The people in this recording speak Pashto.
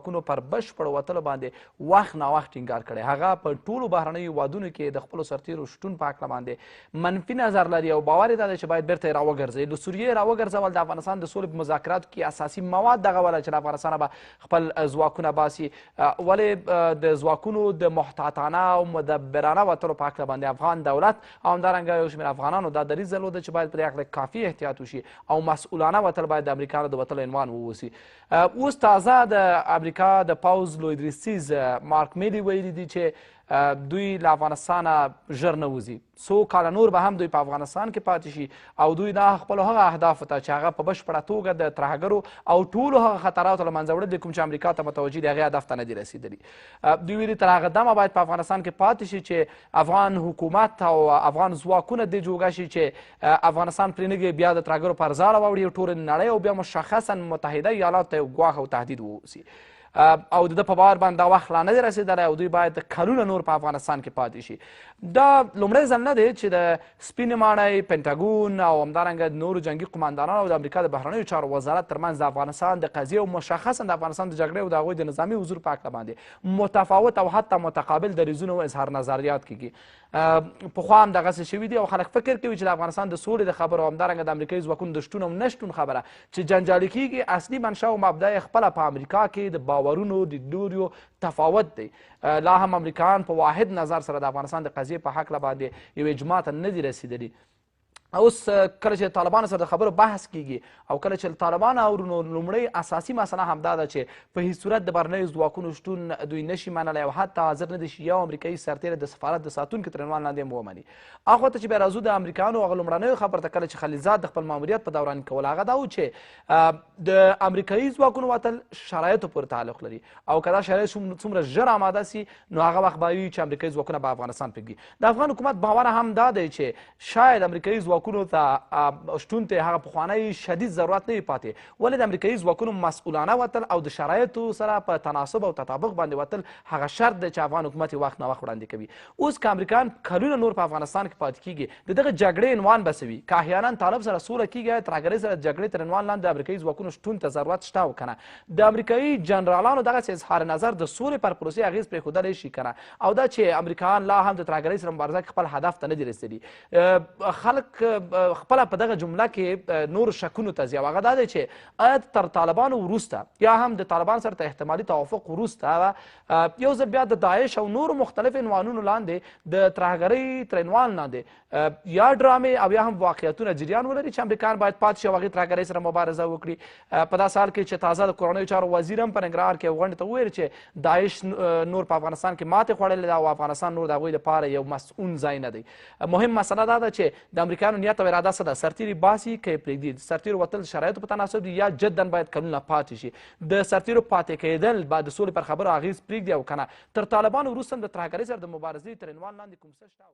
ځواکونو پر بشپړ وتلو باندې وخت ناوخت ټینګار کړی. هغه په ټولو بهرنیو هیوادونو کې د خپلو سرتیرو شتون په هکله باندې منفي نظر لري او باور یې دا دی چې باید بیرته یې راوګرځوي. له سوریې راوګرځول د افغانستان د سولې په مذاکراتو کې اساسي مواد دغه وله چې له افغانستانه به خپل ځواکونه باسي. ولې د ځواکونو د محتاطانه او مدبرانه وتلو په هکله باندې افغان دولت او همدارنګه یو شمېر افغانانو دا دریځ درلوده چې باید په دې هکله کافي احتیاط وشي او مسؤلانه وتل باید د امریکایانو د وتلو عنوان ووسي. اوس تازه د امریکا د پوځ لوی درستیز مارک میلي ویلي دي چې دوی له افغانستانه ژر نه وځي. څو کاله نور به هم دوی په افغانستان کې پاتې شي او دوی دا خپلو هغه اهدافو ته چې هغه په بشپړه توګه د ترهګرو او ټولو هغه خطراتو له منځه وړل دي کوم چې امریکا ته متوجه دي هغې هدف ته نه دي رسېدلي. دوی ویلي تر هغه دمه باید په افغانستان کې پاتې شي چې افغان حکومت او افغان ځواکونه دې جوګه شي چې افغانستان پرې نه بیا د ترهګرو پر ځاله واوړي ټولې نړۍ او بیا مشخصا متحده ایالاتو ته یو ګواښ او تهدید ووسي. او د ده په باور باندې دا وخت لا نه دی رسېدلی او دوی باید کلونه نور په افغانستان کې پاتې شي. دا لومړی ځل نه دی چې د سپینې ماڼۍ پنټاګون او همدارنګه نورو جنګي قماندانانو او د امریکا د بهرنیو چارو وزارت ترمنځ د افغانستان د قضیې او مشخصا د افغانستان د جګړې او د هغوی د نظامي حضور په هکله باندې متفاوت او حتی متقابل دریځونه او اظهار نظریات کیږي. پخوا هم دغسې شوي دي او خلک فکر کوي چې د افغانستان د سولې د خبرو او همدارنګه د امریکایي ځواکونو د شتون او نه شتون خبره چې جنجالي کیږي اصلي منشا او مبدا یې خپله په امریکا کې د باورونو د لیدلوریو تفاوت دی. لا هم امریکایان په واحد نظر سره د افغانستان د قضیې په هکله باندې یو اجماع ته نه دي رسېدلي. اوس کله چې طالبانو سره د خبرو بحث کیږي او کله چې طالبان اورو نو لومړی اساسي مسله همدا ده چې په هیڅ صورت د بهرنیو ځواکونو شتون دوی نشي منلی او حتی حاضر نه دي چې یو امریکایي سرتیری د سفارت د ساتونکي تر عنوان لاندې هم ومني. هغو ته چې بیا راځو د امریکایانو هغه لومړنیو خبر ته کله چې خلیلزاد د خپل ماموریت په دوران کې کول هغه دا و چې د امریکایي ځواکونو وتل شرایطو پورې تعلق لري او که دا شرایط څومره ژر آماده سي نو هغه وخت به وي چې امریکایي ځواکونه به افغانستان پرېږدي. د افغان حکومت باور هم دا دی چې شاید امریکایي ځواکونو ته شتون ته هغه پخوانی شدید ضرورت نه وي پاتې. ولې د امریکایي ځواکونو مسؤلانه وتل او د شرایطو سره په تناسب او تطابق باندې وتل هغه شرط دی چې افغان حکومت یې وخت ناوخت وړاندې کوي. اوس که امریکایان کلونه نور په افغانستان کې پاتې کیږي د دغه جګړې عنوان به څه وي؟ که احیانا طالب سره سوله کیږي ترهګرۍ سره جګړې تر عنوان لاندې د امریکایي ځواکونو شتون ته ضرورت شته او که نه د امریکایي جنرالانو دغسې اظهار نظر د سولې پر پروسې اغېز پرېښودلی شي که نه او دا چې امریکایان لا هم د ترهګرۍ سره مبارزه کې خپل هدف ته نه دي رسېدلي. خلک خپله په دغه جمله کې نورو شکونو ته ځي او هغه دا دی چې آیا تر طالبانو وروسته یا هم د طالبان سره ته احتمالي توافق وروسته یو ځل بیا د داعش او نورو مختلف عنوانونو لاندې د ترهګرۍ تر عنوان لاندې یا ډرامې او یا هم واقعیتونه جریان ولري چې امریکایان باید پاتې شي او هغې ترهګرۍ سره مبارزه وکړي. په داسې حال کې چې تازه د کورنیو چارو وزیر هم په ننګرهار کې غونډې ته وویل چې داعش نور په افغانستان کې ماتې خوړلې ده او افغانستان نور د هغوی دپاره یو مسؤون ځای نه دی. مهم مسله دا ده چې د امریکایانو نیت او اراده څه ده؟ سرتیري باسي که یې پرېږدي. سرتیرو وتل شرایطو په تناسب دي یا جدا باید کلونه پاتې شي. د سرتیرو پاتې کېدل به د سولې پر خبرو اغېز پرېږدي او که نه تر طالبانو وروسته هم د ترهګرۍ سره د مبارزې تر عنوان لاندې کوم څه شته